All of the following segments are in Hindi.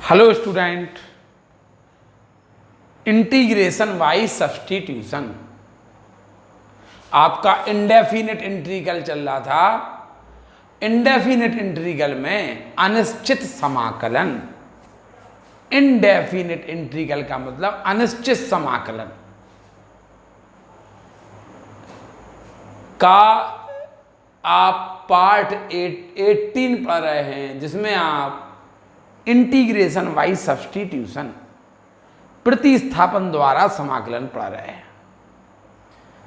Hello student, integration by substitution आपका इंडेफिनिट इंटीग्रल चल रहा था। इंडेफिनिट इंटीग्रल में अनिश्चित समाकलन, इंडेफिनिट इंटीग्रल का मतलब अनिश्चित समाकलन का आप पार्ट 18 पढ़ रहे हैं, जिसमें आप इंटीग्रेशन बाय सब्स्टिट्यूशन प्रतिस्थापन द्वारा समाकलन पढ़ रहे हैं।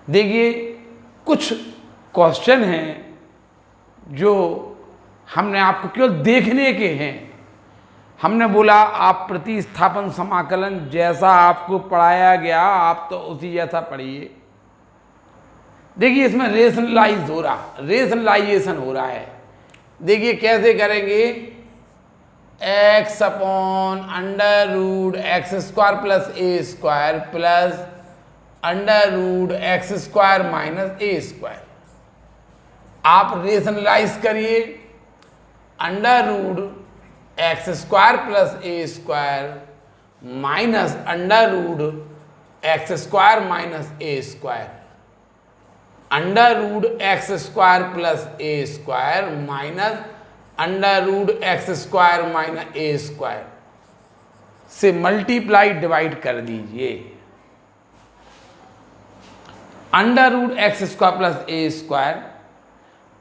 देखिए, कुछ क्वेश्चन हैं जो हमने आपको केवल देखने के हैं। हमने बोला आप प्रतिस्थापन समाकलन जैसा आपको पढ़ाया गया आप तो उसी जैसा पढ़िए। देखिए, इसमें रेशनलाइजेशन हो रहा है। देखिए कैसे करेंगे, x upon under root x square plus ए square plus under root x square minus ए स्क्वायर। आप रेशनलाइज करिए, under root x square plus ए square minus under root x square minus ए square, under root x square plus ए square minus under root x square minus ए स्क्वायर से मल्टीप्लाई डिवाइड कर दीजिए। Under root x square plus ए square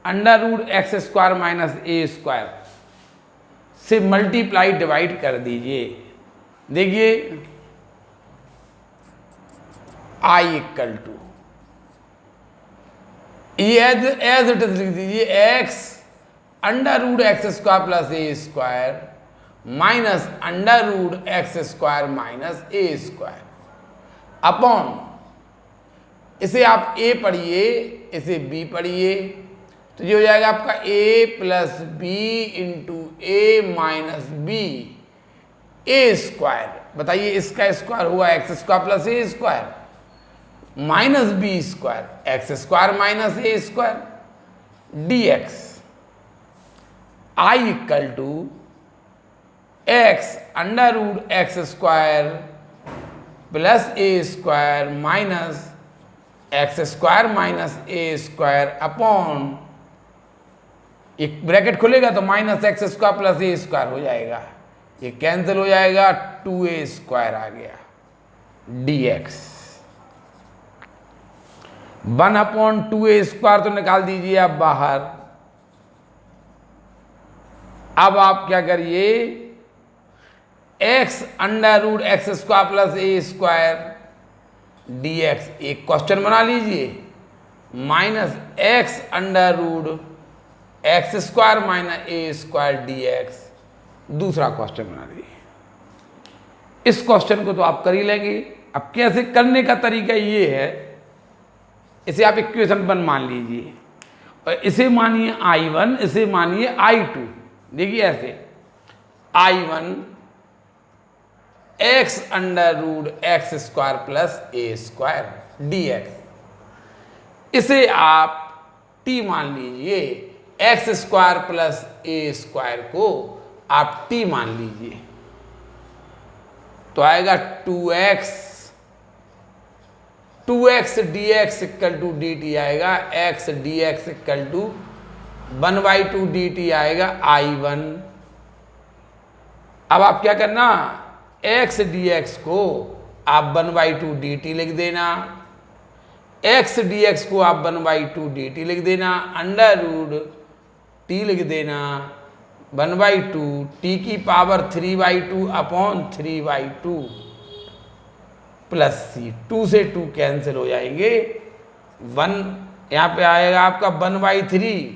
under root x square minus ए स्क्वायर से मल्टीप्लाई डिवाइड कर दीजिए। देखिए, I equal to as it is लिख दीजिए, X under root x square plus ए square minus under root x square minus ए स्क्वायर अपॉन, इसे आप ए पढ़िए, इसे बी पढ़िए, तो ये हो जाएगा आपका a plus b into a minus b a square. बताइए, इसका स्क्वायर हुआ x square plus A square minus b square x square minus A square D x. I equal to x under root x square plus A square minus x square minus A square upon, एक ब्रैकेट खुलेगा तो माइनस एक्स स्क्वायर प्लस ए स्क्वायर हो जाएगा, ये कैंसिल हो जाएगा, 2a स्क्वायर आ गया डी एक्स। 1/2a स्क्वायर तो निकाल दीजिए आप बाहर। अब आप क्या करिए, x under root x square plus ए स्क्वायर डी एक्स एक क्वेश्चन बना लीजिए, minus X under root x square minus ए स्क्वायर डी एक्स दूसरा क्वेश्चन बना लीजिए। इस क्वेश्चन को तो आप कर ही लेंगे। अब कैसे करने का तरीका ये है, इसे आप इक्वेशन 1 मान लीजिए और इसे मानिए I1, इसे मानिए I2। देखिए ऐसे, I1 X under root x square plus ए स्क्वायर डी एक्स, इसे आप t मान लीजिए, एक्स स्क्वायर प्लस ए स्क्वायर को आप t मान लीजिए, तो आएगा 2x D x equal to D T आएगा, x D x equal to 1/2 D T आएगा I1। अब आप क्या करना, x डी एक्स को आप 1/2 डी टी लिख देना, x डी एक्स को आप 1/2 डी टी लिख देना, अंडर रूट t लिख देना 1/2 t की पावर 3/2 अपॉन 3/2 प्लस सी, 2 से 2 कैंसिल हो जाएंगे, 1 यहाँ पे आएगा आपका 1/3,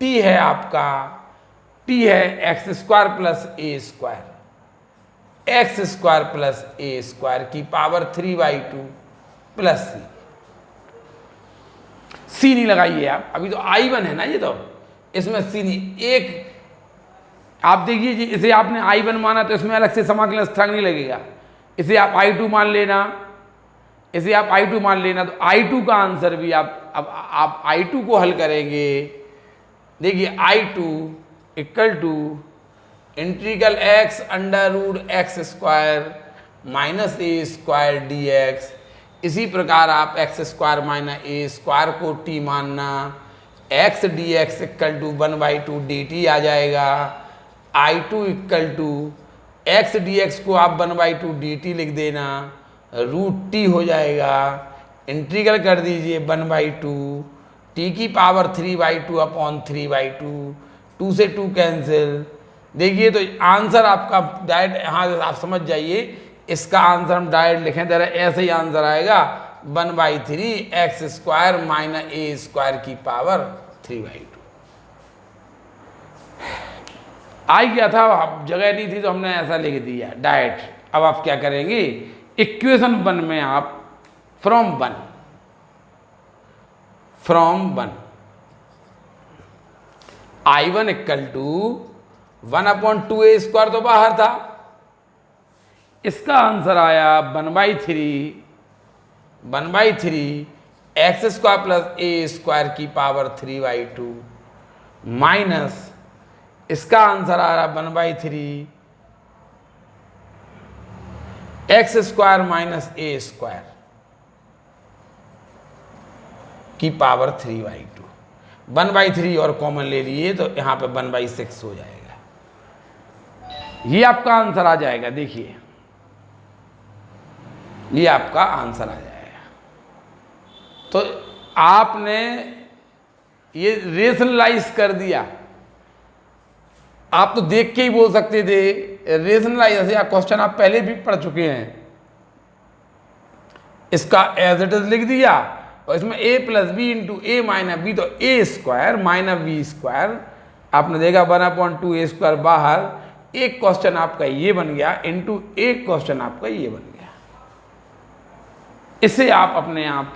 t है आपका, t है एक्स स्क्वायर प्लस ए स्क्वायर, एक्स स्क्वायर प्लस ए स्क्वायर की पावर 3/2 प्लस सी। सी नहीं लगाइए आप, अभी तो I1 है ना, ये तो इसमें सी नहीं। एक आप देखिए जी, इसे आपने I1 माना तो इसमें अलग से समाकलन स्थरांक नहीं लगेगा, इसे आप I2 मान लेना, इसे आप I2 मान लेना, तो I2 का आंसर भी आप I2 को हल करेंगे। देखिए I2 equal to integral x under root x square minus A square D x. इसी प्रकार आप एक्स स्क्वायर माइनस ए स्क्वायर को t मानना, x D x equal to 1/2 dt आ जाएगा। I2 equal to x D x को आप 1/2 dt लिख देना, रूट t हो जाएगा। इंटीग्रल कर दीजिए 1/2 t की पावर 3/2 अपॉन 3/2, 2 से 2 कैंसिल। देखिए तो आंसर आपका डायरेक्ट यहाँ आप समझ जाइए, इसका आंसर हम डायरेक्ट लिखें जरा, ऐसे ही आंसर आएगा 1/3 एक्स स्क्वायर माइनस ए स्क्वायर की पावर 3/2। आई गया था, अब जगह नहीं थी तो हमने ऐसा लिख दिया डायरेक्ट। अब आप क्या करेंगे, इक्वेशन 1 में आप from one I1 equal to 1/2 square तो बाहर था, इसका आंसर आया 1/3 एक्स स्क्वायर प्लस ए स्क्वायर की पावर 3/2 माइनस इसका आंसर आ रहा 1/3 एक्स स्क्वायर माइनस ए स्क्वायर की पावर 3/2। 1/3 और कॉमन ले लिए तो यहाँ पे 1/6 हो जाएगा। ये आपका आंसर आ जाएगा। देखिए ये आपका आंसर आ जाएगा। तो आपने ये रेशनलाइज कर दिया। आप तो देख के ही बोल सकते थे रेशनलाइज, ऐसे क्वेश्चन आप पहले भी पढ़ चुके हैं। इसका एज इट इज लिख दिया और इसमें a plus b into a minus b, तो a square minus b square आपने देखा 1/2 ए स्क्वायर बाहर। एक क्वेश्चन आपका ये बन गया इंटू एक क्वेश्चन आपका ये बन गया। इससे आप अपने आप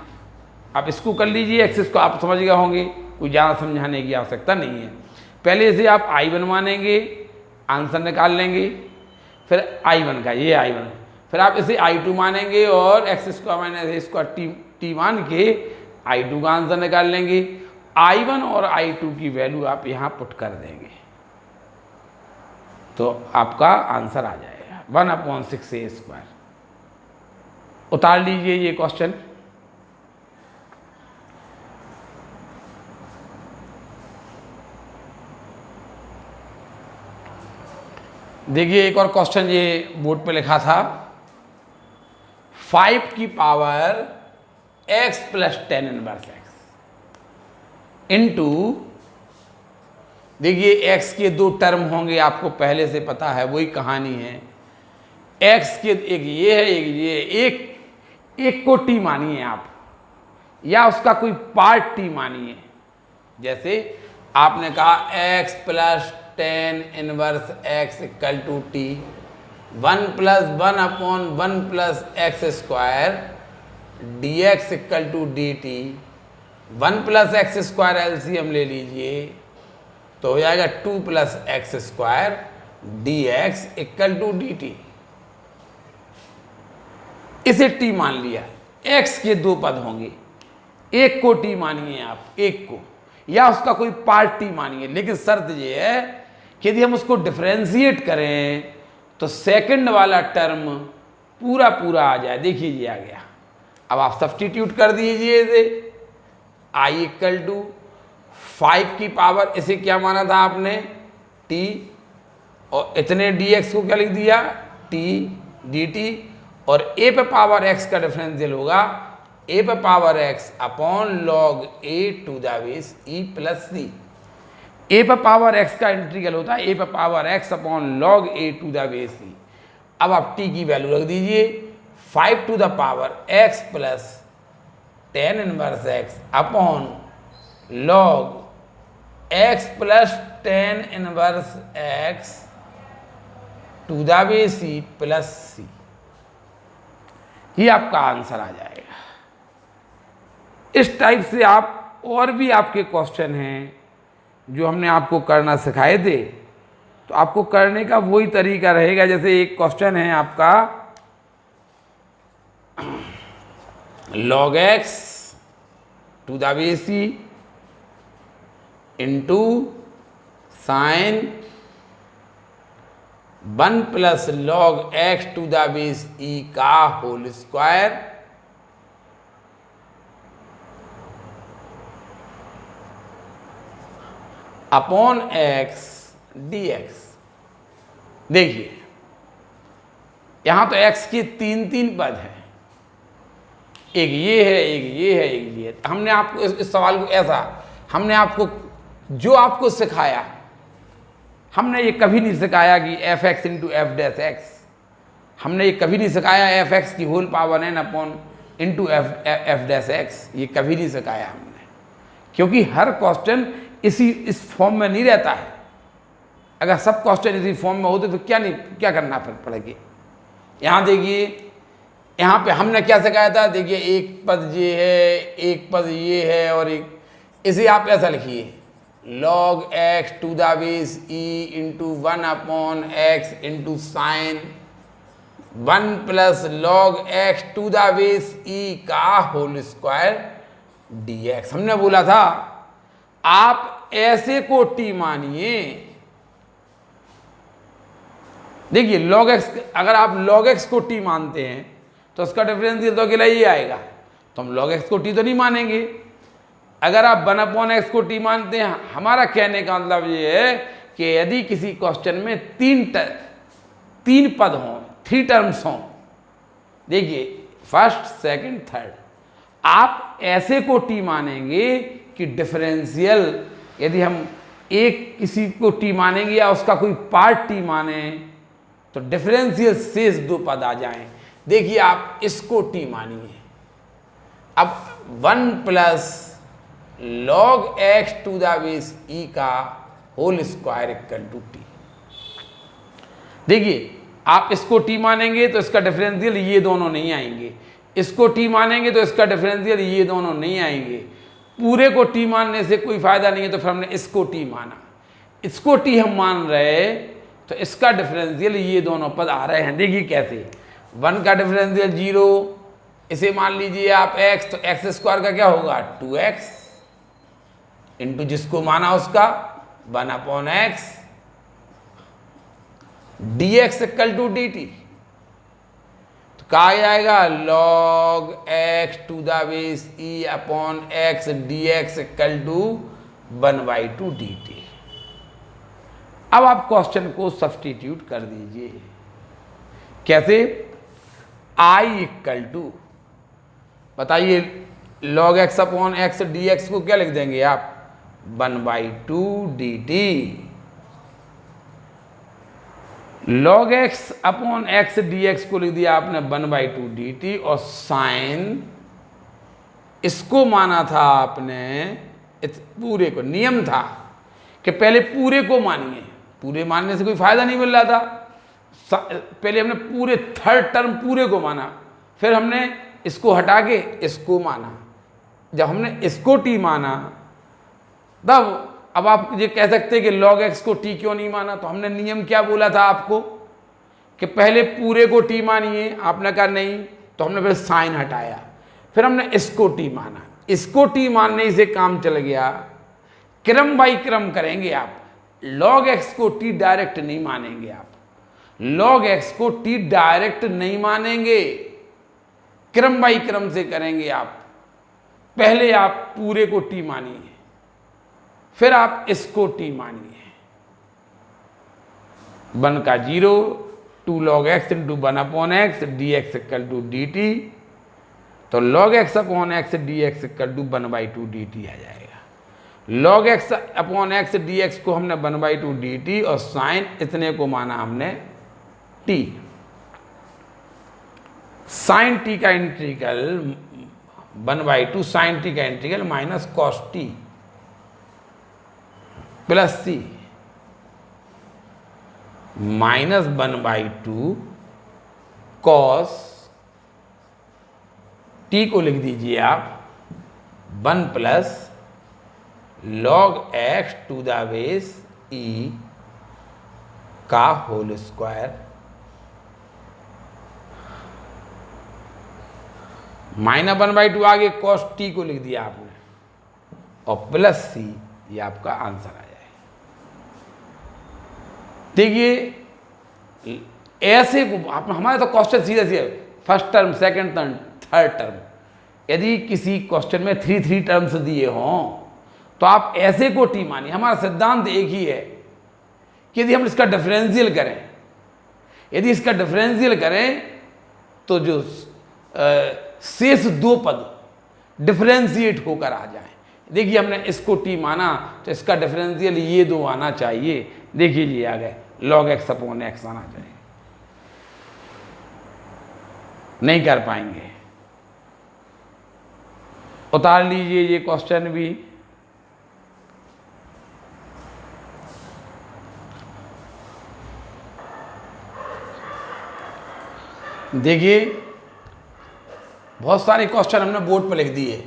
इसको कर लीजिए। एक्सिस को आप समझ गए होंगे, कोई ज़्यादा समझाने की आवश्यकता नहीं है। पहले इसे आप I1 मानेंगे, आंसर निकाल लेंगे, फिर I1 का ये I1, फिर आप इसे I2 मानेंगे और एक्स स्क्वायर माइनस ए स्क्वायर टी मान के I2 का आंसर निकाल लेंगे। I1 और I2 की वैल्यू आप यहाँ पुट कर देंगे तो आपका आंसर आ जाएगा 1/6 ए स्क्वायर। उतार लीजिए ये क्वेश्चन। देखिए एक और क्वेश्चन ये बोर्ड पे लिखा था, 5 की power x plus 10 inverse x into, देखिए x के दो टर्म होंगे, आपको पहले से पता है, वही कहानी है। x के एक ये है, एक ये, एक को t मानिए आप, या उसका कोई पार्ट t मानिए। जैसे आपने कहा x plus 10 inverse x equal to t, 1 + 1/1 plus x square dx equal to dt, 1 plus x square LCM ले लीजिए तो हो जाएगा 2 plus x square dx equal to dt। इसे t मान लिया। x के दो पद होंगे, एक को t मानिए आप, एक को, या उसका कोई पार्ट t मानिए। लेकिन शर्त ये है कि यदि हम उसको डिफरेंशिएट करें तो सेकंड वाला टर्म पूरा पूरा आ जाए। देखिए ये आ गया। अब आप सब्स्टिट्यूट कर दीजिए इसे, i इक्वल टू 5 की पावर, इसे क्या माना था आपने t, और इतने dx को क्या लिख दिया t dt, और a पे पावर x का डिफरेंशियल होगा a पे power x upon log a to the base e plus c। a पे पावर x का इंटीग्रल होता है a पे power x upon log a to the base e। अब आप t की वैल्यू रख दीजिए 5 to the power x plus 10 inverse x upon log x plus 10 inverse x to the base e plus c। ये आपका आंसर आ जाएगा। इस टाइप से आप और भी आपके क्वेश्चन हैं जो हमने आपको करना सिखाए थे, तो आपको करने का वही तरीका रहेगा। जैसे एक क्वेश्चन है आपका log x to the base e into sine 1 plus log x to the base ई का whole square upon x D X. देखिए यहां तो एक्स के तीन पद हैं, एक ये है, एक ये है, एक ये है। हमने आपको इस सवाल को ऐसा, हमने आपको जो आपको सिखाया, हमने ये कभी नहीं सिखाया कि f x into f dash x, हमने ये कभी नहीं सिखाया एफ एक्स की whole power n upon into f dash x, ये कभी नहीं सिखाया हमने, क्योंकि हर क्वेश्चन इस फॉर्म में नहीं रहता है। अगर सब क्वेश्चन इसी फॉर्म में होते तो क्या करना फिर पड़ेगी। यहाँ देखिए, यहाँ पे हमने क्या सिखाया था, देखिए एक पद ये है, एक पद ये है, और एक, इसे आप ऐसा लिखिए log x to the base E into 1 upon X into sine 1 plus log x to the base ई का होल स्क्वायर डी एक्स। हमने बोला था आप ऐसे को टी मानिए। देखिए लॉग एक्स, अगर आप लॉग एक्स को टी मानते हैं तो उसका डिफरेंशियल तो अकेला ही आएगा, तो हम लॉग एक्स को टी तो नहीं मानेंगे। अगर आप 1 अपॉन एक्स को टी मानते हैं, हमारा कहने का मतलब ये है कि यदि किसी क्वेश्चन में तीन पद हों, 3 टर्म्स हों, देखिए फर्स्ट सेकंड थर्ड, आप ऐसे को टी मानेंगे कि डिफरेंशियल, यदि हम एक किसी को टी मानेंगे या उसका कोई पार्ट टी माने तो डिफरेंशियल शेष 2 पद आ जाएं। देखिए आप इसको टी मानिए, अब 1 plus log x to the base ई का whole square equal to t. देखिए आप इसको टी मानेंगे तो इसका डिफरेंशियल ये दोनों नहीं आएंगे, इसको टी मानेंगे तो इसका डिफरेंशियल ये दोनों नहीं आएंगे। पूरे को टी मानने से कोई फायदा नहीं है, तो फिर हमने इसको टी माना। इसको टी हम मान रहे तो इसका डिफरेंशियल ये दोनों पद आ रहे हैं। देखिए कैसे, 1 का डिफरेंशियल 0, इसे मान लीजिए आप x, तो एक्स स्क्वायर का क्या होगा 2x इंटू जिसको माना उसका 1 upon x D x equal to D t. तो कहा जाएगा log x to the base e upon x D x equal to 1/2 D t. अब आप क्वेश्चन को सब्स्टिट्यूट कर दीजिए। कैसे, i इक्वल टू, बताइए log x upon x D x को क्या लिख देंगे आप 1/2 D t. Log x upon x D x को लिख दिया आपने 1/2 डी टी, और साइन इसको माना था आपने, इस पूरे को, नियम था कि पहले पूरे को मानिए, पूरे मानने से कोई फायदा नहीं मिल रहा था। पहले हमने पूरे थर्ड टर्म पूरे को माना, फिर हमने इसको हटा के इसको माना। जब हमने इसको टी माना तब, अब आप ये कह सकते हैं कि लॉग एक्स को टी क्यों नहीं माना, तो हमने नियम क्या बोला था आपको कि पहले पूरे को टी मानिए, आपने कहा नहीं, तो हमने फिर साइन हटाया, फिर हमने इसको टी माना। इसको टी मानने से काम चल गया, क्रम बाई क्रम करेंगे आप। लॉग एक्स को टी डायरेक्ट नहीं मानेंगे आप, लॉग एक्स को टी डायरेक्ट नहीं मानेंगे, क्रम बाई क्रम से करेंगे आप। पहले आप पूरे को टी मानिए, फिर आप इसको टी मानिए। 1 का 0, 2 log x into 1 upon x D x equal to D t, तो log x upon x D x equal to 1/2 D t आ जाएगा। Log x upon x D x को हमने 1/2 डी टी, और साइन इतने को माना हमने टी। साइन टी का इंटीग्रल 1/2 साइन टी का integral minus cos t plus c minus 1/2 cos t को लिख दीजिए आप 1 plus log x to the base ई का होल स्क्वायर माइनस 1/2 आगे कॉस टी को लिख दिया आपने, और प्लस सी, ये आपका आंसर आ जाए। देखिए ऐसे को आप, हमारे तो क्वेश्चन सीधे सीधे first term, second term, third term, यदि किसी क्वेश्चन में 3 टर्म्स दिए हों तो आप ऐसे को टी मानिए। हमारा सिद्धांत एक ही है कि यदि हम इसका डिफरेंशियल करें, यदि इसका डिफरेंशियल करें तो जो शेष 2 पद डिफरेंशिएट होकर आ जाए। देखिए हमने इसको टी माना तो इसका डिफरेंशियल ये 2 आना चाहिए। देखिए ये आ गए log x अपॉन x आना चाहिए। नहीं कर पाएंगे, उतार लीजिए ये क्वेश्चन भी। देखिए बहुत सारे क्वेश्चन हमने बोर्ड पर लिख दिए,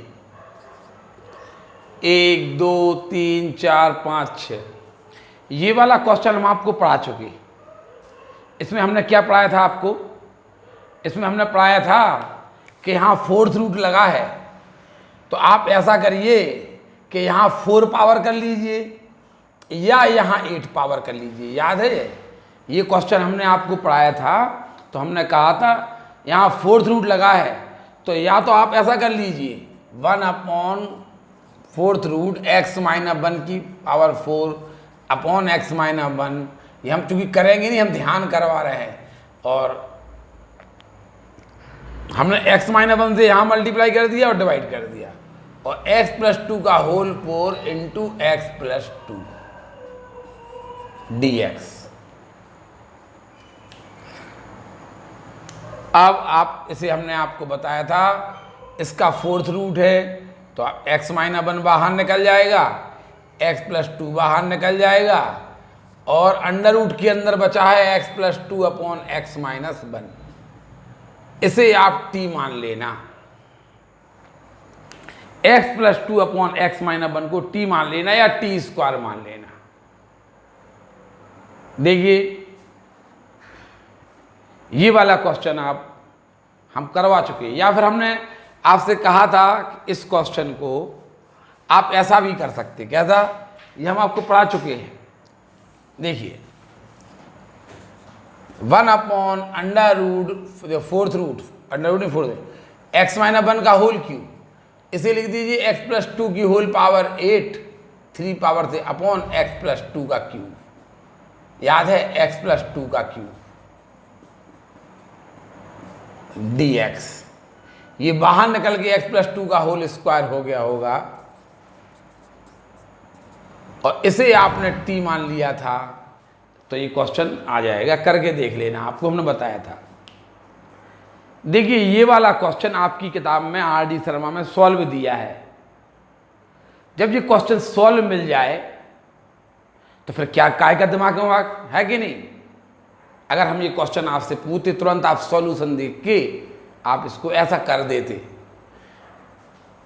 1 2 3 4 5 6। ये वाला क्वेश्चन हम आपको पढ़ा चुके। इसमें हमने क्या पढ़ाया था आपको? इसमें हमने पढ़ाया था कि यहाँ 4th रूट लगा है तो आप ऐसा करिए कि यहाँ 4 पावर कर लीजिए या यहाँ 8 पावर कर लीजिए। याद है ये क्वेश्चन हमने आपको पढ़ाया था। तो हमने कहा था यहाँ 4th रूट लगा है तो या तो आप ऐसा कर लीजिए 1 upon 4th root x minus 1 की पावर 4 अपॉन x माइनस 1। ये हम चूंकि करेंगे नहीं, हम ध्यान करवा रहे हैं। और हमने x माइनस 1 से यहाँ मल्टीप्लाई कर दिया और डिवाइड कर दिया, और x प्लस 2 का whole 4 into x plus 2 dx। अब आप इसे हमने आपको बताया था इसका 4th रूट है तो x माइनस 1 बाहर निकल जाएगा, x प्लस 2 बाहर निकल जाएगा, और अंडर रूट के अंदर बचा है x plus 2 upon x minus 1। इसे आप t मान लेना, x plus 2 upon x minus 1 को t मान लेना या t स्क्वायर मान लेना। देखिए ये वाला क्वेश्चन आप हम करवा चुके हैं, या फिर हमने आपसे कहा था कि इस क्वेश्चन को आप ऐसा भी कर सकते। कैसा? ये हम आपको पढ़ा चुके हैं। देखिए 1 upon under root 4th root, under root नहीं 4th, x माइनस 1 का होल क्यूब, इसे लिख दीजिए x प्लस 2 की होल पावर 8 3 पावर से अपॉन x प्लस 2 का क्यूब। याद है x प्लस 2 का क्यूब dx। ये बाहर निकल के x प्लस 2 का होल स्क्वायर हो गया होगा, और इसे आपने t मान लिया था तो ये क्वेश्चन आ जाएगा। करके देख लेना, आपको हमने बताया था। देखिए ये वाला क्वेश्चन आपकी किताब में R.D. शर्मा में सॉल्व दिया है। जब ये क्वेश्चन सॉल्व मिल जाए तो फिर क्या काय का दिमाग है कि नहीं? अगर हम ये क्वेश्चन आपसे पूछते तुरंत आप सॉल्यूशन देख के आप इसको ऐसा कर देते।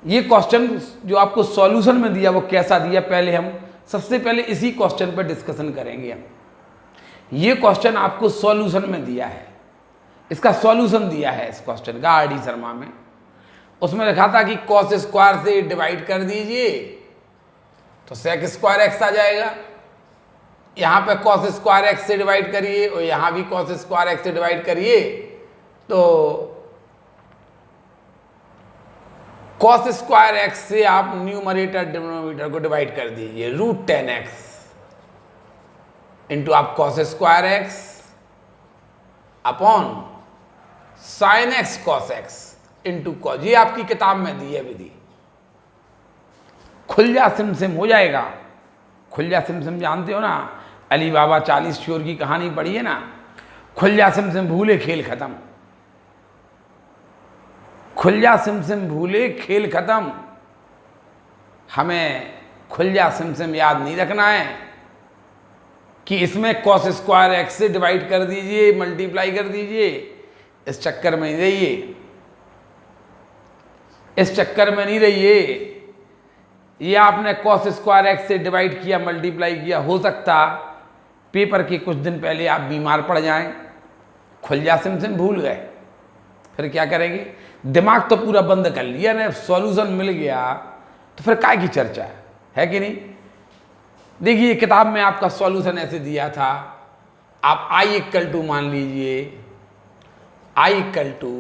ये क्वेश्चन जो आपको सॉल्यूशन में दिया वो कैसा दिया, पहले हम सबसे पहले इसी क्वेश्चन पर डिस्कशन करेंगे। हम ये क्वेश्चन आपको सॉल्यूशन में दिया है, इसका सॉल्यूशन दिया है इस क्वेश्चन का R.D. शर्मा में। उसमें लिखा था कि cos स्क्वायर से डिवाइड कर दीजिए तो sec स्क्वायर x आ जाएगा। यहाँ पे cos स्क्वायर x से डिवाइड करिए और यहाँ भी cos स्क्वायर x से डिवाइड करिए तो cos स्क्वायर x से आप न्यूमरेटर डिनोमिनेटर को डिवाइड कर दीजिए, रूट 10x इंटू आप cos स्क्वायर x अपॉन sign x cos x into cos. ये आपकी किताब में दी है विधि। खुल जा सिम हो जाएगा। खुल जा सिम जानते हो ना, अली बाबा 40 चोर की कहानी पढ़ी है ना। खुल जा सिम भूले खेल खत्म, खुल जा सिम भूले खेल खत्म। हमें खुल जा सिम याद नहीं रखना है कि इसमें cos स्क्वायर x से डिवाइड कर दीजिए, मल्टीप्लाई कर दीजिए। इस चक्कर में नहीं रहिए, इस चक्कर में नहीं रहिए। ये आपने cos स्क्वायर x से डिवाइड किया, मल्टीप्लाई किया, हो सकता पेपर के कुछ दिन पहले आप बीमार पड़ जाएं, खुल जा सिम भूल गए, फिर क्या करेंगे? दिमाग तो पूरा बंद कर लिया ना, सॉल्यूशन मिल गया तो फिर काय की चर्चा है कि नहीं? देखिए किताब में आपका सॉल्यूशन ऐसे दिया था, आप i इक्वल टू मान लीजिए i equal to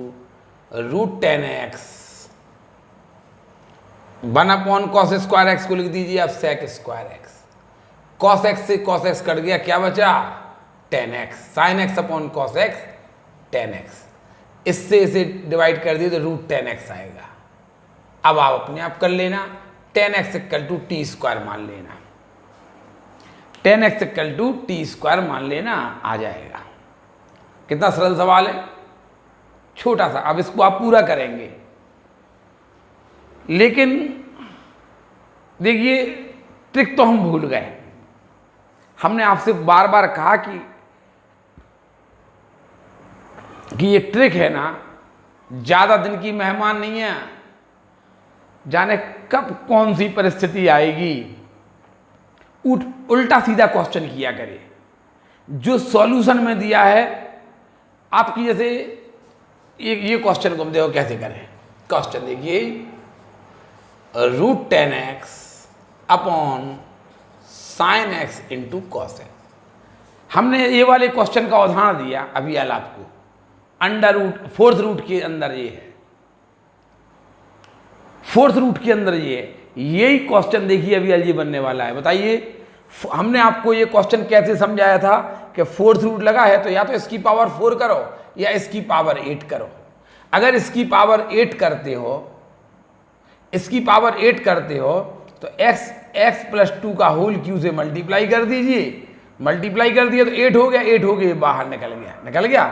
√10x 1/cos² को लिख दीजिए आप sec²x। cos x से cos x कट गया, क्या बचा 10x, sin x/cos x 10x। इससे इसे डिवाइड कर दिए तो √10x आएगा। अब आप अपने आप कर लेना, 10x इक्वल टू t² मान लेना, 10x इक्वल टू t² मान लेना, आ जाएगा। कितना सरल सवाल है, छोटा सा। अब इसको आप पूरा करेंगे, लेकिन देखिए ट्रिक तो हम भूल गए। हमने आपसे बार बार कहा कि ये ट्रिक है ना, ज़्यादा दिन की मेहमान नहीं है, जाने कब कौन सी परिस्थिति आएगी। उल्टा सीधा क्वेश्चन किया करे, जो सॉल्यूशन में दिया है आपकी, जैसे ये क्वेश्चन को हम देखो कैसे करें। क्वेश्चन देखिए, √10x upon sin x into cos x। हमने ये वाले क्वेश्चन का उदाहरण दिया अभी आल आपको, फोर्थ रूट के अंदर ये है, फोर्थ रूट के अंदर ये है। यही क्वेश्चन देखिए अभी अलजी बनने वाला है। बताइए, हमने आपको ये क्वेश्चन कैसे समझाया था कि फोर्थ रूट लगा है तो या तो इसकी पावर 4 करो या इसकी पावर 8 करो। अगर इसकी पावर 8 करते हो, इसकी पावर 8 करते हो तो x + 2 का होल क्यू से मल्टीप्लाई कर दीजिए। मल्टीप्लाई कर दिया तो 8 हो गया, 8 हो गया, बाहर निकल गया,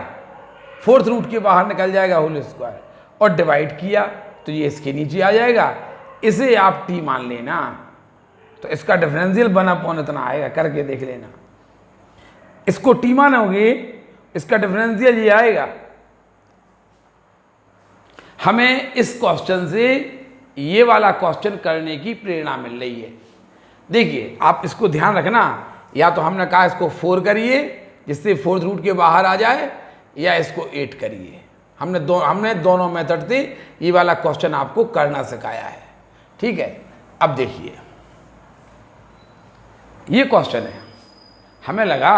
फोर्थ रूट के बाहर निकल जाएगा होल स्क्वायर, और डिवाइड किया तो ये इसके नीचे आ जाएगा। इसे आप t मान लेना, तो इसका डिफरेंशियल 1/, इतना आएगा, करके देख लेना। इसको t मानोगे, इसका डिफरेंशियल ये आएगा। हमें इस क्वेश्चन से ये वाला क्वेश्चन करने की प्रेरणा मिल रही है। देखिए आप इसको ध्यान रखना, या तो हमने कहा इसको 4 करिए जिससे फोर्थ रूट के बाहर आ जाए, या इसको 8 करिए। हमने दोनों मेथड से ये वाला क्वेश्चन आपको करना सिखाया है। ठीक है, अब देखिए ये क्वेश्चन है, हमें लगा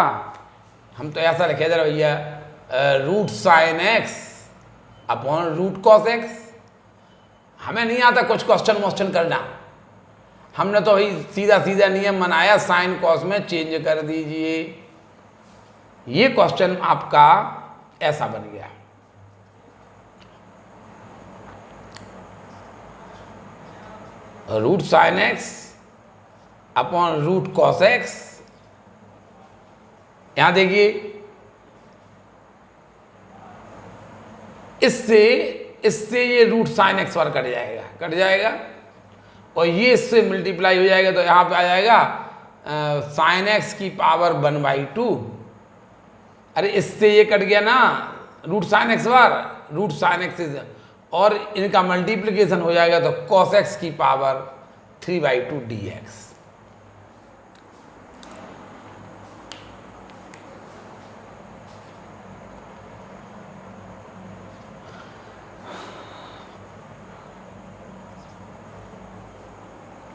हम तो ऐसा लिखे जरा भैया, √sin x upon √cos x। हमें नहीं आता कुछ क्वेश्चन करना, हमने तो भाई सीधा सीधा नियम बनाया, साइन कॉस में चेंज कर दीजिए। ये क्वेश्चन आपका ऐसा बन गया, √sin x upon √cos x। यहां देखिए, इससे ये √sin x कट जाएगा, और ये इससे मल्टीप्लाई हो जाएगा तो यहाँ पे आ जाएगा sin x की पावर 1/2। अरे इससे ये कट गया ना, √sin x, और इनका मल्टीप्लिकेशन हो जाएगा तो cos x की पावर 3/2 dx।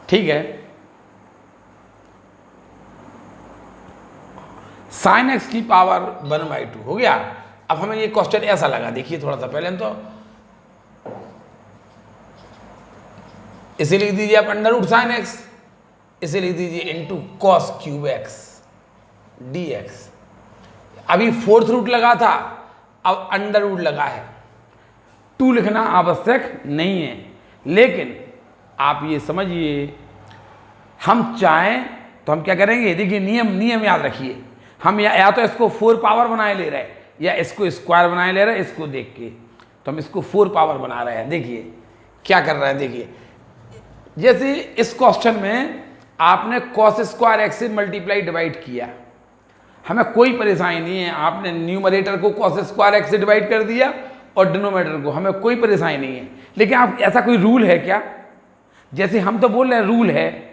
ठीक है, sin x की पावर 1/2 हो गया। अब हमें ये क्वेश्चन ऐसा लगा, देखिए थोड़ा सा पहले तो इसे लिख दीजिए आप √sin x, इसे लिख दीजिए इंटू cos³ dx। अभी फोर्थ रूट लगा था, अब अंडर रूट लगा है। 2 लिखना आवश्यक नहीं है, लेकिन आप ये समझिए, हम चाहें तो हम क्या करेंगे, देखिए नियम याद रखिए। हम या तो इसको 4 पावर बनाए ले रहे हैं, या इसको स्क्वायर बनाए ले रहे हैं। इसको देख के तो हम इसको 4 पावर बना रहे हैं। देखिए क्या कर रहे हैं, देखिए जैसे इस क्वेश्चन में आपने cos² x से मल्टीप्लाई डिवाइड किया, हमें कोई परेशानी नहीं है। आपने न्यूमरेटर को cos² x से डिवाइड कर दिया और डिनोमिनेटर को, हमें कोई परेशानी नहीं है। लेकिन आप ऐसा कोई रूल है क्या, जैसे हम तो बोल रहे हैं रूल है,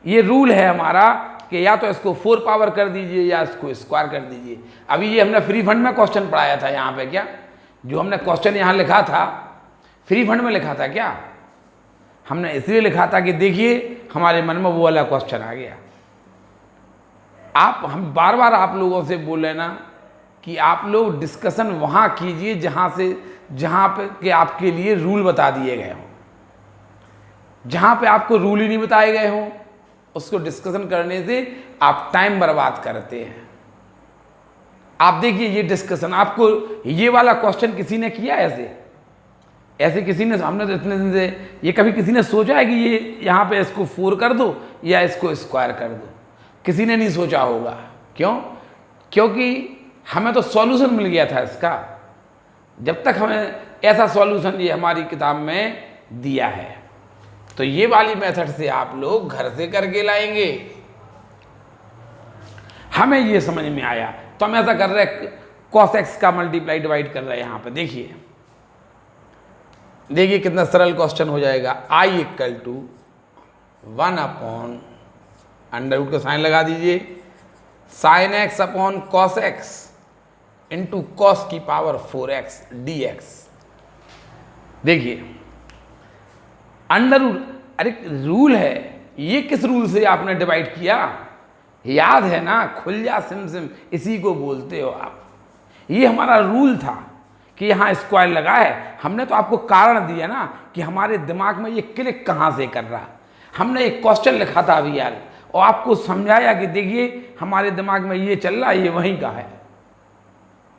ये रूल है हमारा कि या तो इसको 4 पावर कर दीजिए या इसको स्क्वायर कर दीजिए। अभी ये हमने फ्री फंड में क्वेश्चन पढ़ाया था, यहाँ पे क्या जो हमने क्वेश्चन यहाँ लिखा था फ्री फंड में लिखा था, क्या हमने इसलिए लिखा था कि देखिए हमारे मन में वो वाला क्वेश्चन आ गया। हम बार बार आप लोगों से बोल रहे ना कि आप लोग डिस्कशन वहाँ कीजिए जहाँ पे कि आपके लिए रूल बता दिए गए हों। जहाँ पे आपको रूल ही नहीं बताए गए हों उसको डिस्कशन करने से आप टाइम बर्बाद करते हैं। आप देखिए ये डिस्कशन, आपको ये वाला क्वेश्चन किसी ने किया ऐसे किसी ने, हमने तो इतने दिन से ये कभी किसी ने सोचा है कि ये यहाँ पे इसको 4 कर दो या इसको स्क्वायर कर दो? किसी ने नहीं सोचा होगा। क्यों? क्योंकि हमें तो सॉल्यूशन मिल गया था इसका। जब तक हमें ऐसा सॉल्यूशन ये हमारी किताब में दिया है, तो ये वाली मेथड से आप लोग घर से करके लाएंगे। हमें ये समझ में आया तो हम ऐसा कर रहे हैं, cos x का मल्टीप्लाई डिवाइड कर रहे हैं। यहाँ पे देखिए कितना सरल क्वेश्चन हो जाएगा। I equal to 1 upon under root का साइन लगा दीजिए, sine x upon cos x into cos की पावर 4x dx। देखिए अंडर रूट, अरे रूल है, ये किस रूल से आपने डिवाइड किया? याद है ना, खुल जा सिम इसी को बोलते हो आप। ये हमारा रूल था कि यहाँ स्क्वायर लगा है। हमने तो आपको कारण दिया ना कि हमारे दिमाग में ये क्लिक कहाँ से कर रहा। हमने एक क्वेश्चन लिखा था अभी यार, और आपको समझाया कि देखिए हमारे दिमाग में ये चल रहा है, ये वहीं का है।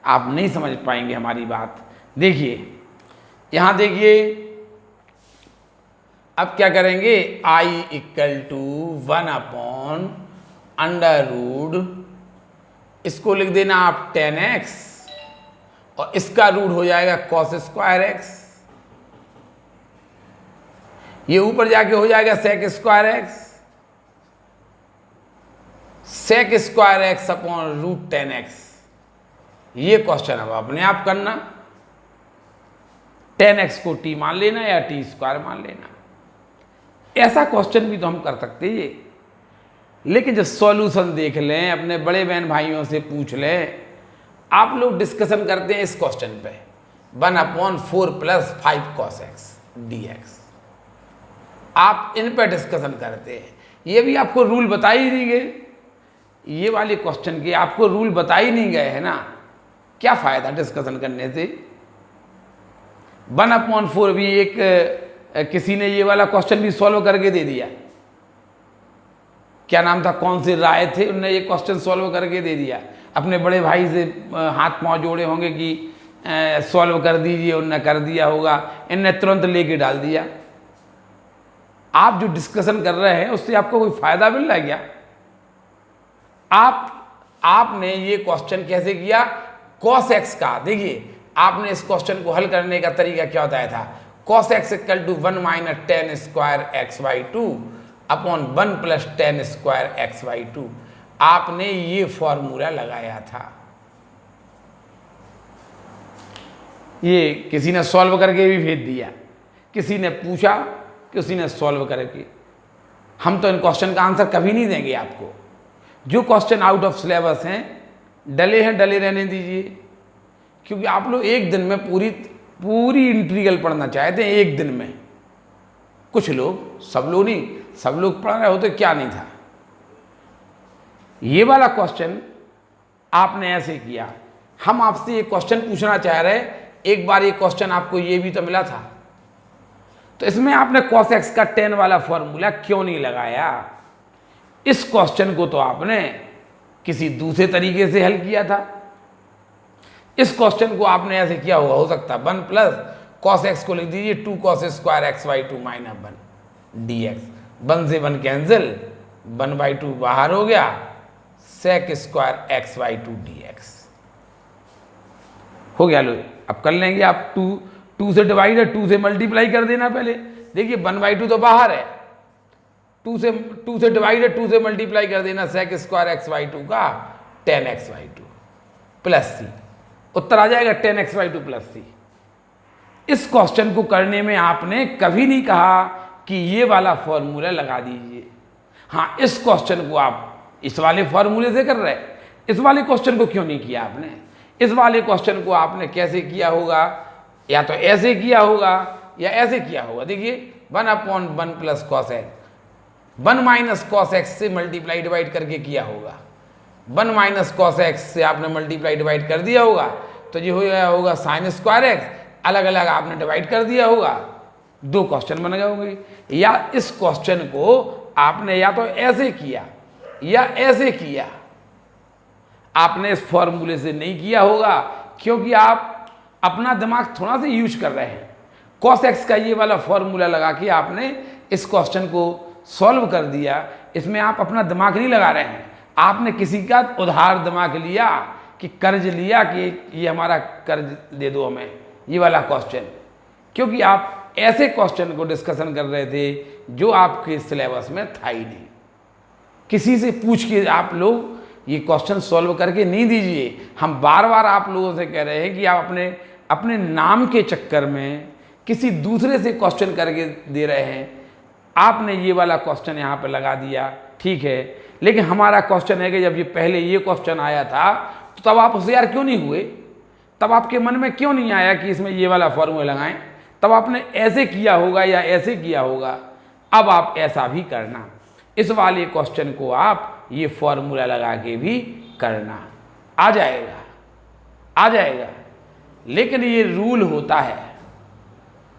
आप नहीं समझ पाएंगे हमारी बात। देखिए यहाँ देखिए, अब क्या करेंगे, I equal to 1 upon under root, इसको लिख देना आप 10x और इसका रूट हो जाएगा cos स्क्वायर x। ये ऊपर जाके हो जाएगा sec square x, sec square x upon root 10x। ये क्वेश्चन अब अपने आप करना, 10x को t मान लेना या t स्क्वायर मान लेना। ऐसा क्वेश्चन भी तो हम कर सकते हैं ये, लेकिन जब सॉल्यूशन देख लें, अपने बड़े बहन भाइयों से पूछ लें। आप लोग डिस्कशन करते हैं इस क्वेश्चन पे 1 upon 4 plus 5 cos x dx। आप इन पे डिस्कशन करते हैं। ये भी आपको रूल बता ही नहीं गए, ये वाले क्वेश्चन के आपको रूल बता ही नहीं गए है ना, क्या फायदा डिस्कशन करने से? 1 अपॉन 4 भी एक किसी ने ये वाला क्वेश्चन भी सॉल्व करके दे दिया। क्या नाम था, कौन से राय थे, उनने ये क्वेश्चन सॉल्व करके दे दिया। अपने बड़े भाई से हाथ पांव जोड़े होंगे कि सॉल्व कर दीजिए, उनने कर दिया होगा, इनने तुरंत लेके डाल दिया। आप जो डिस्कशन कर रहे हैं उससे आपको कोई फायदा मिल रहा है क्या? आपने ये क्वेश्चन कैसे किया, cos x का। देखिए आपने इस क्वेश्चन को हल करने का तरीका क्या बताया था, cos x equal to 1 minus 10 square x/2 upon 1 plus 10 square x/2। आपने ये फॉर्मूला लगाया था। ये किसी ने सॉल्व करके भी भेज दिया, किसी ने पूछा, किसी ने सॉल्व करके। हम तो इन क्वेश्चन का आंसर कभी नहीं देंगे आपको। जो क्वेश्चन आउट ऑफ सिलेबस हैं, डले हैं डले रहने दीजिए, क्योंकि आप लोग एक दिन में पूरी इंटीग्रल पढ़ना चाहते हैं, एक दिन में। कुछ लोग, सब लोग नहीं, सब लोग पढ़ रहे होते क्या नहीं था। ये वाला क्वेश्चन आपने ऐसे किया। हम आपसे ये क्वेश्चन पूछना चाह रहे, एक बार ये क्वेश्चन आपको ये भी तो मिला था, तो इसमें आपने cos x का 10 वाला फॉर्मूला क्यों नहीं लगाया? इस क्वेश्चन को तो आपने किसी दूसरे तरीके से हल किया था। इस क्वेश्चन को आपने ऐसे किया होगा, हो सकता 1 प्लस cos x को लिख दीजिए 2 cos square x/2 minus 1 dx। 1 से 1 कैंसिल, 1/2 बाहर हो गया, sec स्क्वायर x/2 dx हो गया। लो अब कर लेंगे आप, 2 से डिवाइड है, 2 से मल्टीप्लाई कर देना पहले। देखिए 1/2 तो बाहर है, 2 से डिवाइड है, 2 से मल्टीप्लाई कर देना, sec स्क्वायर x/2 का 10x/2 प्लस c। उत्तर आ जाएगा 10x/2 प्लस c। इस क्वेश्चन को करने में आपने कभी नहीं कहा कि ये वाला फॉर्मूला लगा दीजिए। हाँ, इस क्वेश्चन को आप इस वाले फॉर्मूले से कर रहे, इस वाले क्वेश्चन को क्यों नहीं किया आपने? इस वाले क्वेश्चन को आपने कैसे किया होगा, या तो ऐसे किया होगा या ऐसे किया होगा। देखिए 1 upon 1 plus cos x, 1 minus cos x से मल्टीप्लाई डिवाइड करके किया होगा। 1 माइनस कॉस एक्स से आपने मल्टीप्लाई डिवाइड कर दिया होगा, तो ये हो गया होगा साइन स्क्वायर एक्स, अलग अलग आपने डिवाइड कर दिया होगा, 2 क्वेश्चन बन गए होंगे। या इस क्वेश्चन को आपने या तो ऐसे किया या ऐसे किया, आपने इस फॉर्मूले से नहीं किया होगा क्योंकि आप अपना दिमाग थोड़ा सा यूज कर रहे हैं। कॉस एक्स का ये वाला फॉर्मूला लगा के आपने इस क्वेश्चन को सॉल्व कर दिया, इसमें आप अपना दिमाग नहीं लगा रहे हैं, आपने किसी का उधार दिमाग लिया कि कर्ज लिया कि ये हमारा कर्ज दे दो हमें, ये वाला क्वेश्चन, क्योंकि आप ऐसे क्वेश्चन को डिस्कशन कर रहे थे जो आपके सिलेबस में था ही नहीं। किसी से पूछ के आप लोग ये क्वेश्चन सॉल्व करके नहीं दीजिए। हम बार बार आप लोगों से कह रहे हैं कि आप अपने नाम के चक्कर में किसी दूसरे से क्वेश्चन करके दे रहे हैं। आपने ये वाला क्वेश्चन यहाँ पे लगा दिया, ठीक है, लेकिन हमारा क्वेश्चन है कि जब ये पहले ये क्वेश्चन आया था तो तब आप होशियार क्यों नहीं हुए? तब आपके मन में क्यों नहीं आया कि इसमें ये वाला फॉर्मूला लगाएं? तब आपने ऐसे किया होगा या ऐसे किया होगा। अब आप ऐसा भी करना, इस वाले क्वेश्चन को आप ये फॉर्मूला लगा के भी करना, आ जाएगा, आ जाएगा। लेकिन ये रूल होता है,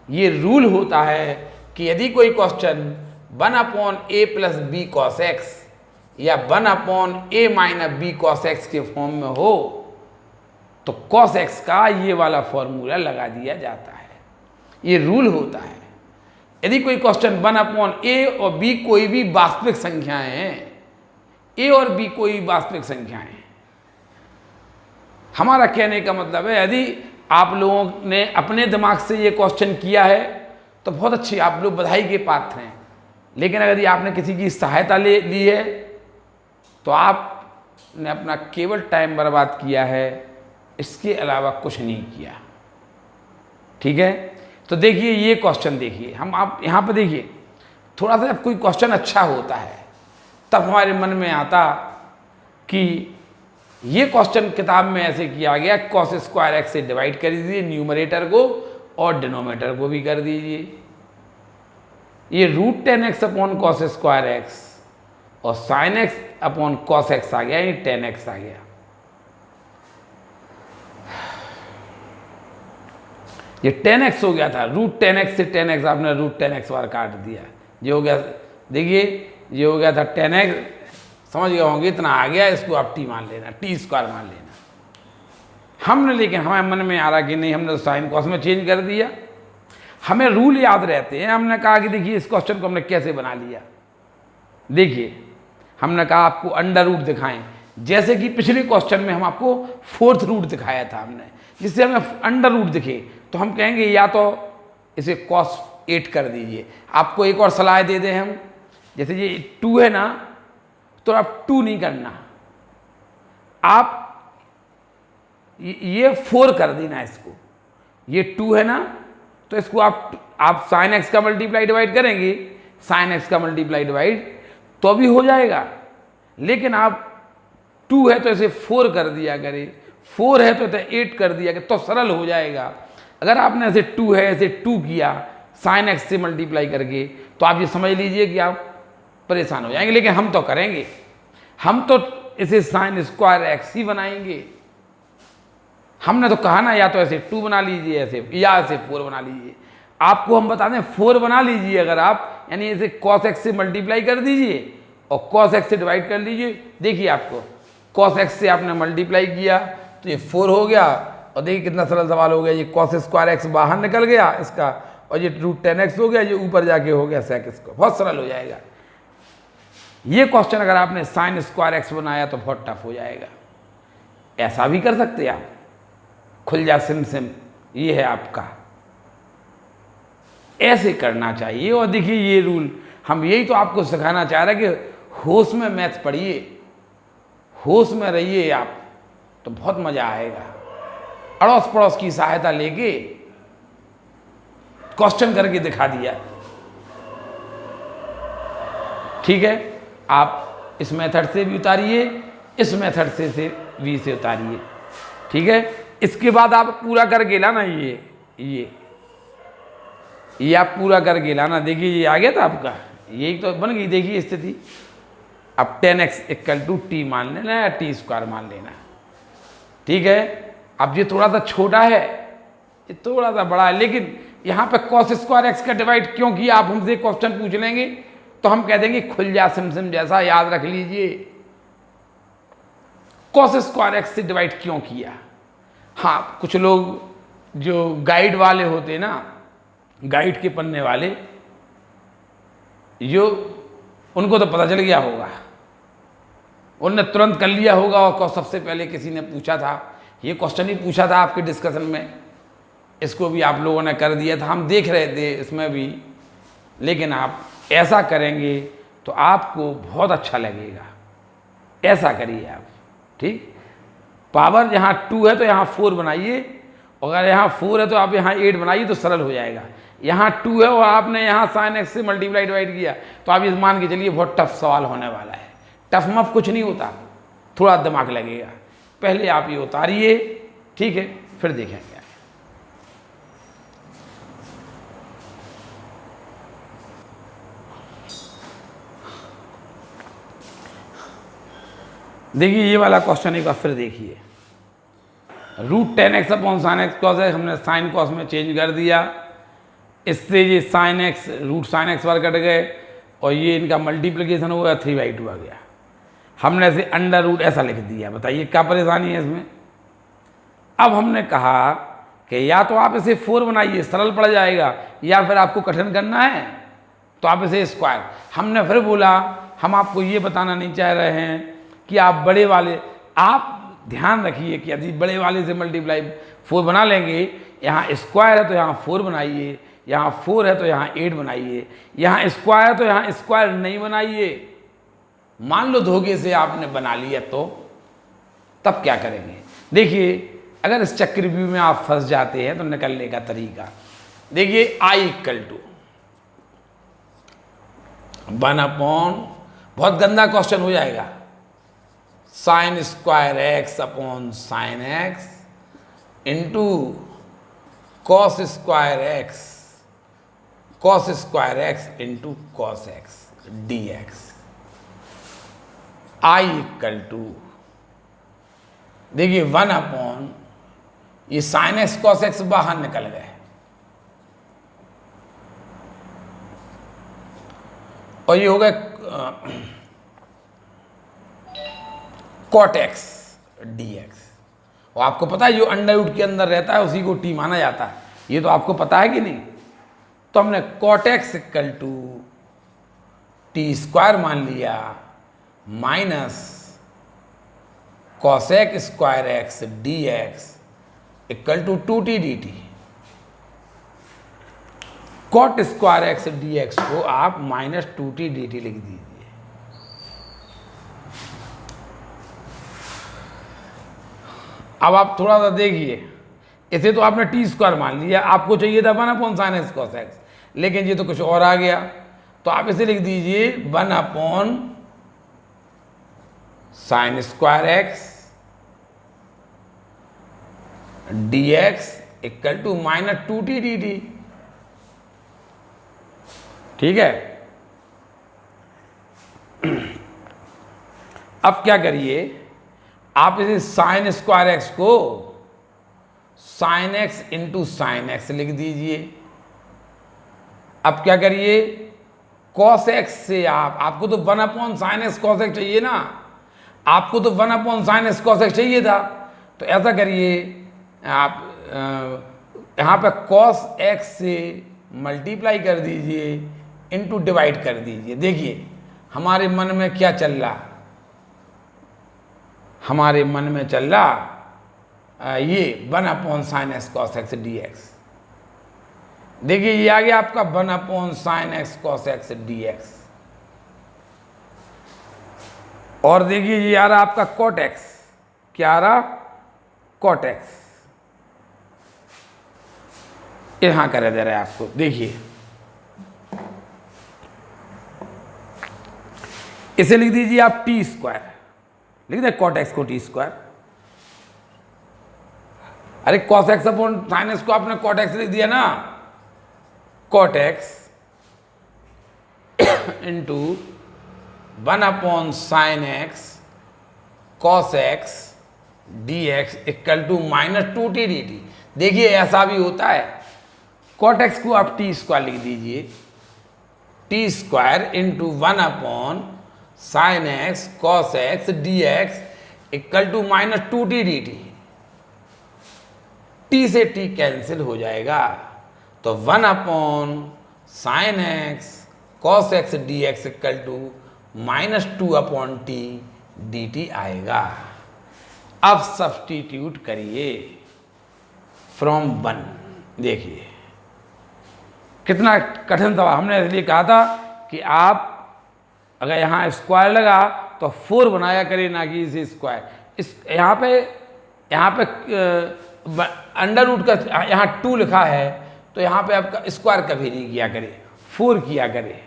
ये रूल होता है कि यदि कोई question 1/a plus b cos x या 1/a minus b cos x के फॉर्म में हो तो कॉस एक्स का ये वाला फॉर्मूला लगा दिया जाता है, ये रूल होता है। यदि कोई क्वेश्चन 1/a और b कोई भी वास्तविक संख्याएं हैं, a और b कोई वास्तविक संख्याएं हैं, हमारा कहने का मतलब है यदि आप लोगों ने अपने दिमाग से ये क्वेश्चन किया है तो बहुत अच्छी, आप लोग बधाई के पात्र हैं। लेकिन अगर ये आपने किसी की सहायता ली है तो आपने अपना केवल टाइम बर्बाद किया है, इसके अलावा कुछ नहीं किया, ठीक है। तो देखिए ये क्वेश्चन देखिए, हम आप यहाँ पर देखिए, थोड़ा सा जब कोई क्वेश्चन अच्छा होता है तब हमारे मन में आता कि ये क्वेश्चन किताब में ऐसे किया गया, कॉस स्क्वायर एक्स से डिवाइड कर दीजिए न्यूमरेटर को और डिनोमिनेटर को भी कर दीजिए। ये √10x upon cos square x और sine x upon cos x आ गया, ये 10x आ गया। ये 10x हो गया था, √10x से 10x आपने √10x बार काट दिया, ये हो गया, देखिए ये हो गया था 10x, समझ गए होंगे, इतना आ गया, इसको आप t मान लेना, t² मान लेना। हमने, लेकिन हमारे मन में आ रहा कि नहीं, हमने तो साइन कॉस में चेंज कर दिया, हमें रूल याद रहते हैं। हमने कहा कि देखिए इस क्वेश्चन को हमने कैसे बना लिया, देखिए हमने कहा आपको अंडर रूट दिखाएं, जैसे कि पिछले क्वेश्चन में हम आपको 4th रूट दिखाया था हमने, जिससे हमें अंडर रूट दिखे तो हम कहेंगे या तो इसे cos 8 कर दीजिए। आपको एक और सलाह दे दें हम, जैसे ये 2 है ना, तो आप 2 नहीं करना, आप ये 4 कर देना इसको। ये 2 है ना, तो इसको आप साइन एक्स का मल्टीप्लाई डिवाइड करेंगे, साइन एक्स का मल्टीप्लाई डिवाइड तो भी हो जाएगा, लेकिन आप 2 है तो इसे 4 कर दिया करें, 4 है तो इसे 8 कर दिया करें, तो सरल हो जाएगा। अगर आपने ऐसे 2 है ऐसे 2 किया साइन एक्स से मल्टीप्लाई करके, तो आप ये समझ लीजिए कि आप परेशान हो जाएंगे। लेकिन हम तो करेंगे, हम तो इसे साइन स्क्वायर एक्स ही बनाएंगे। हमने तो कहा ना, या तो ऐसे 2 बना लीजिए ऐसे, या ऐसे 4 बना लीजिए। आपको हम बता दें 4 बना लीजिए अगर आप, यानी इसे cos x से मल्टीप्लाई कर दीजिए और cos x से डिवाइड कर लीजिए। देखिए आपको cos x से आपने मल्टीप्लाई किया तो ये 4 हो गया, और देखिए कितना सरल सवाल हो गया, ये cos स्क्वायर एक्स बाहर निकल गया इसका, और ये √10x हो गया, ये ऊपर जाके हो गया sec स्क्वायर, बहुत सरल हो जाएगा। ये क्वेश्चन अगर आपने साइन स्क्वायर एक्स बनाया तो बहुत टफ हो जाएगा। ऐसा भी कर सकते हैं आप, खुल जा सिम सिम, ये है आपका, ऐसे करना चाहिए। और देखिए ये रूल, हम यही तो आपको सिखाना चाह रहे हैं कि होश में मैथ पढ़िए, होश में रहिए आप, तो बहुत मजा आएगा। अड़ोस पड़ोस की सहायता लेके क्वेश्चन करके दिखा दिया, ठीक है। आप इस मेथड से भी उतारिए, इस मेथड से भी से उतारिए, ठीक है। इसके बाद आप पूरा करके लाना, ये आप पूरा करके लाना। देखिए ये आ गया था आपका, यही तो बन गई, देखिए स्थिति, अब 10x इक्वल टू टी मान लेना या टी स्क्वायर मान लेना, ठीक है। अब ये थोड़ा सा छोटा है, ये थोड़ा सा बड़ा है, लेकिन यहाँ पे cos स्क्वायर एक्स का डिवाइड क्यों किया, आप हमसे क्वेश्चन पूछ लेंगे तो हम कह देंगे खुल जा सिम जैसा, याद रख लीजिए cos स्क्वायर एक्स से डिवाइड क्यों किया। हाँ, कुछ लोग जो गाइड वाले होते हैं ना, गाइड के पढ़ने वाले, जो उनको तो पता चल गया होगा, उनने तुरंत कर लिया होगा। और सबसे पहले किसी ने पूछा था, ये क्वेश्चन ही पूछा था आपके डिस्कशन में, इसको भी आप लोगों ने कर दिया था, हम देख रहे थे इसमें भी। लेकिन आप ऐसा करेंगे तो आपको बहुत अच्छा लगेगा, ऐसा करिए आप, ठीक। पावर यहाँ 2 है तो यहाँ 4 बनाइए, अगर यहाँ 4 है तो आप यहाँ 8 बनाइए तो सरल हो जाएगा। यहाँ 2 है और आपने यहाँ साइन एक्स से मल्टीप्लाई डिवाइड किया, तो आप इस मान के चलिए बहुत टफ सवाल होने वाला है। टफ मफ कुछ नहीं होता, थोड़ा दिमाग लगेगा। पहले आप ये उतारिए, ठीक है, फिर देखेंगे। देखिए ये वाला क्वेश्चन एक बार फिर देखिए। Root 10x upon sine x cos x हमने साइन कॉस में चेंज कर दिया, इससे ये sine x root sine x बार कट गए और ये इनका मल्टीप्लिकेशन हो गया, 3/2 आ गया। हमने इसे अंडर रूट ऐसा लिख दिया। बताइए क्या परेशानी है इसमें। अब हमने कहा कि या तो आप इसे 4 बनाइए, सरल पड़ जाएगा, या फिर आपको कठिन करना है तो आप इसे स्क्वायर। हमने फिर बोला हम आपको ये बताना नहीं चाह रहे हैं कि आप बड़े वाले, आप ध्यान रखिए कि यदि बड़े वाले से मल्टीप्लाई 4 बना लेंगे, यहाँ स्क्वायर है तो यहाँ 4 बनाइए, यहाँ 4 है तो यहाँ 8 बनाइए, यहाँ स्क्वायर है तो यहाँ स्क्वायर नहीं बनाइए। मान लो धोखे से आपने बना लिया तो तब क्या करेंगे। देखिए अगर इस चक्रव्यूह में आप फंस जाते हैं तो निकलने का तरीका देखिए। I इक्वल टू 1/, बहुत गंदा क्वेश्चन हो जाएगा, sine square x upon sine x into cos square x into cos x D x. I equal to देखिए 1/, ये साइन एक्स कॉस एक्स बाहर निकल गए और ये हो गए कॉट एक्स डी एक्स। और आपको पता है जो अंडर रूट के अंदर रहता है उसी को टी माना जाता है, ये तो आपको पता है कि नहीं। तो हमने cot x equal to t square मान लिया minus cosec square x D x equal to 2t dt। Cot square x D x को आप माइनस 2t dt लिख दीजिए। अब आप थोड़ा सा देखिए, इसे तो आपने टी स्क्वायर मान लिया, आपको चाहिए था 1/sin x cos x, लेकिन ये तो कुछ और आ गया, तो आप इसे लिख दीजिए 1/sin square x D x equal to minus 2t dt। ठीक है। अब क्या करिए, आप इसे साइन स्क्वायर एक्स को sine x into sine x लिख दीजिए। अब क्या करिए, कॉस एक्स से आपको तो 1/sin x cos x चाहिए ना, आपको तो 1/sin x cos x चाहिए था। तो ऐसा करिए, आप यहाँ पे कॉस एक्स से मल्टीप्लाई कर दीजिए इंटू डिवाइड कर दीजिए। देखिए हमारे मन में क्या चल रहा, हमारे मन में चल रहा ये 1/sin x cos x dx। देखिए ये आ गया आपका 1/sin x cos x dx। और देखिए ये आ रहा आपका cot x, क्या आ रहा, cot x। यहां कर दे रहा है आपको, देखिए इसे लिख दीजिए आप टी स्क्वायर, लिख दे cot x को टी स्क्वायर। अरे cos x अपॉन साइन एक्स को आपने cot x लिख दिया ना, cot x इंटू 1/sin x cos x dx equal to -2t dt। देखिए ऐसा भी होता है, cot x को आप t स्क्वायर लिख दीजिए, t square into 1/sin x cos x dx equal to -2t dt। t से t कैंसिल हो जाएगा, तो 1/sin x cos x dx equal to -2/t dt आएगा। अब सब्स्टिट्यूट करिए फ्रॉम 1। देखिए कितना कठिन सवाल, हमने इसलिए कहा था कि आप अगर यहाँ स्क्वायर लगा तो 4 बनाया करिए, ना कि इसे स्क्वायर। इस यहाँ पे अंडर रूट का यहाँ 2 लिखा है, तो यहाँ पे आपका स्क्वायर कभी नहीं किया करे, 4 किया करे,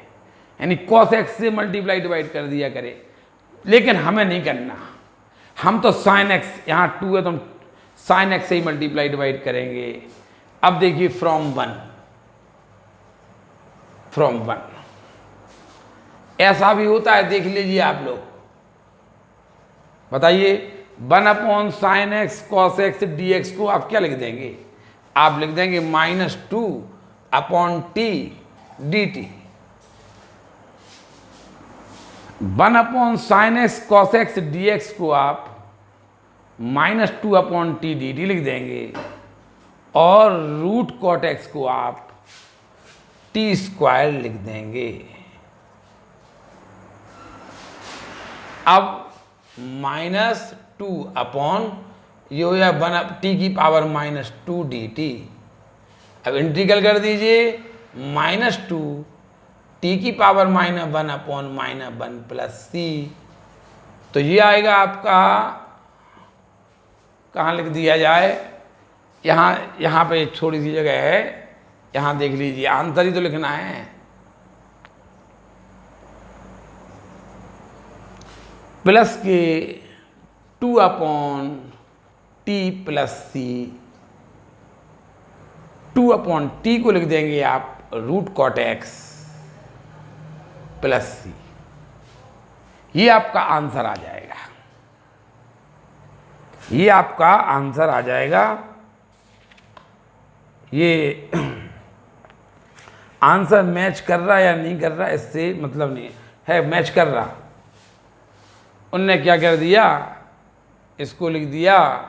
यानी cos x से मल्टीप्लाई डिवाइड कर दिया करे। लेकिन हमें नहीं करना, हम तो sin x, यहाँ 2 है तो हम sin x से ही मल्टीप्लाई डिवाइड करेंगे। अब देखिए फ्रॉम 1 ऐसा भी होता है, देख लीजिए आप लोग, बताइए 1/sin x cos x dx को आप क्या लिख देंगे? आप लिख देंगे -2/t dt। 1/sin x cos x dx को आप -2/t dt लिख देंगे, और रूट cot x को आप t स्क्वायर लिख देंगे। अब -2 ये हो या 1t की पावर -2 dt। अब इंटीग्रल कर दीजिए, -2 t की पावर -1 प्लस c। तो ये आएगा आपका, कहाँ लिख दिया जाए, यहाँ पे थोड़ी सी जगह है, यहाँ देख लीजिए, आंसर ही तो लिखना है। प्लस के 2/t प्लस c, 2/t को लिख देंगे आप root cot x plus c। ये आपका आंसर आ जाएगा, ये आपका आंसर आ जाएगा। ये आंसर मैच कर रहा है या नहीं कर रहा इससे मतलब नहीं है, मैच कर रहा। उनने क्या कर दिया, इसको लिख दिया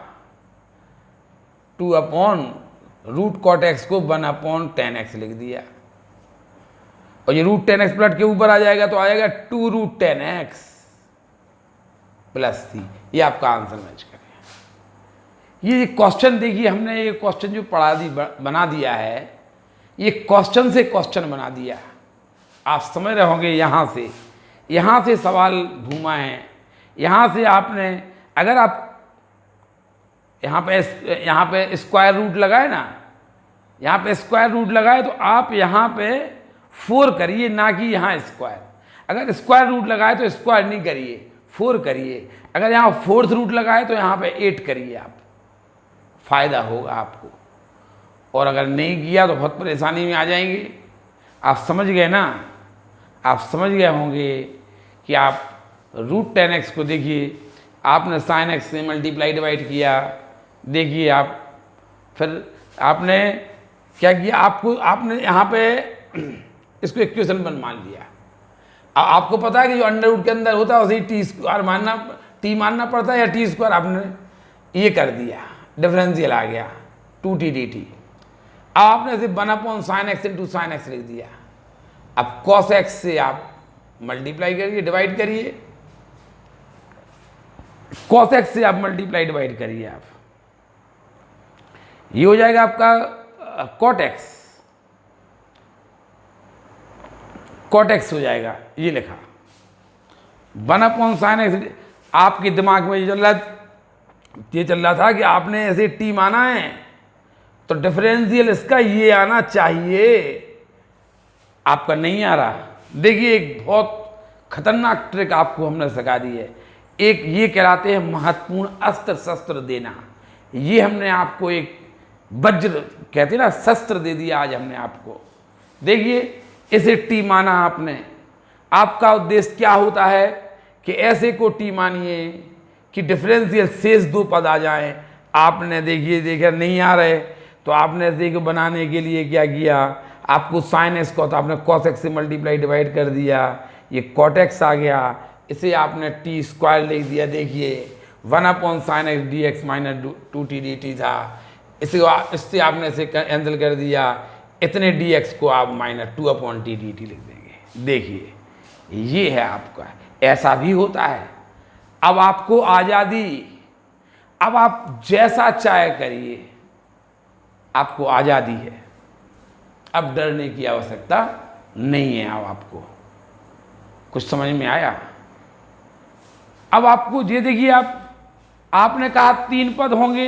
2/रूट cot x को 1/tan x लिख दिया, और ये √10 x प्लट के ऊपर आ जाएगा तो आएगा 2√10 x प्लस c। ये आपका आंसर मैच करेगा। ये क्वेश्चन देखिए, हमने ये क्वेश्चन जो बना दिया है, ये क्वेश्चन से क्वेश्चन बना दिया। आप समझ रहे होंगे, यहाँ से सवाल घूमा है, यहाँ से आपने, अगर आप यहाँ पे स्क्वायर रूट लगाए ना, यहाँ पे स्क्वायर रूट लगाए तो आप यहाँ पे 4 करिए, ना कि यहाँ स्क्वायर। अगर स्क्वायर रूट लगाए तो स्क्वायर नहीं करिए, 4 करिए। अगर यहाँ 4th रूट लगाए तो यहाँ पे 8 करिए, आप फायदा होगा आपको। और अगर नहीं किया तो बहुत परेशानी में आ जाएंगे। आप समझ गए ना, आप समझ गए होंगे कि आप √10 x को देखिए, आपने sin x से मल्टीप्लाई डिवाइड किया, देखिए आप, फिर आपने क्या किया, आपने यहाँ पे इसको इक्वेशन 1 मान लिया। आपको पता है कि जो अंडर रूट के अंदर होता है उसे टी स्क्वायर मानना पड़ता है, या टी स्क्वायर आपने ये कर दिया, डिफरेंशियल आ गया 2t dt। अब आपने सिर्फ 1/sin x into sin x लिख दिया। अब cos x से आप मल्टीप्लाई करिए, डिवाइड करिए, cos x से आप मल्टीप्लाई डिवाइड करिए, आप ये हो जाएगा आपका cot x हो जाएगा। ये लिखा 1/sin x। आपके दिमाग में ये चल रहा था कि आपने ऐसे t माना है तो डिफरेंशियल इसका ये आना चाहिए, आपका नहीं आ रहा। देखिए एक बहुत खतरनाक ट्रिक आपको हमने सिखा दी है, एक ये कहलाते हैं महत्वपूर्ण अस्त्र शस्त्र देना। ये हमने आपको एक वज्र कहते हैं ना, शस्त्र दे दिया आज हमने आपको। देखिए इसे टी माना आपने, आपका उद्देश्य क्या होता है कि ऐसे को टी मानिए कि डिफरेंशियल शेष दो पद आ जाएं। आपने देखिए देखा नहीं आ रहे तो आपने ऐसे को बनाने के लिए क्या किया, आपको साइन एक्स को तो आपने कॉस एक्स से मल्टीप्लाई डिवाइड कर दिया, ये कॉट एक्स आ गया, इसे आपने टी स्क्वायर लिख दिया। देखिए 1/sin x dx minus 2t dt था, इससे आपने इसे कैंसिल कर दिया, इतने dx को आप माइनस 2/t dt लिख देंगे। देखिए ये है आपका, ऐसा भी होता है। अब आपको आज़ादी, अब आप जैसा चाहे करिए, आपको आज़ादी है, अब डरने की आवश्यकता नहीं है। अब आपको कुछ समझ में आया? अब आपको ये देखिए, आपने कहा 3 पद होंगे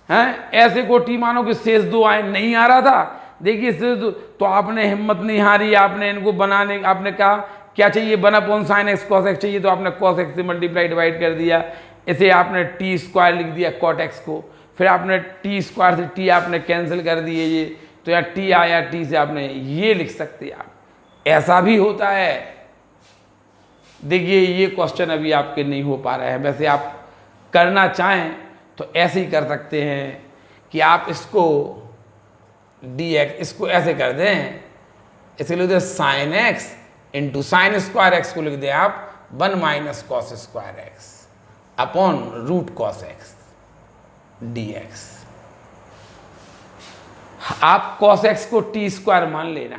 हैं, ऐसे को टी मानो कि शेष 2 आए, नहीं आ रहा था। देखिए शेष 2, तो आपने हिम्मत नहीं हारी, आपने इनको बनाने, आपने कहा क्या चाहिए 1/sin x cos x चाहिए, तो आपने cos x से मल्टीप्लाई डिवाइड कर दिया, इसे आपने टी स्क्वायर लिख दिया cot x को, फिर आपने टी स्क्वायर से टी आपने कैंसिल कर दिए, ये तो यहाँ टी आया, टी से आपने ये लिख सकते आप। ऐसा भी होता है। देखिए ये क्वेश्चन अभी आपके नहीं हो पा रहे हैं, वैसे आप करना चाहें तो ऐसे ही कर सकते हैं कि आप इसको dx इसको ऐसे कर दें, इसे लिख दें sine x into sine square x को लिख दें आप 1 - cos square x upon root cos x dx। आप cos x को टी स्क्वायर मान लेना,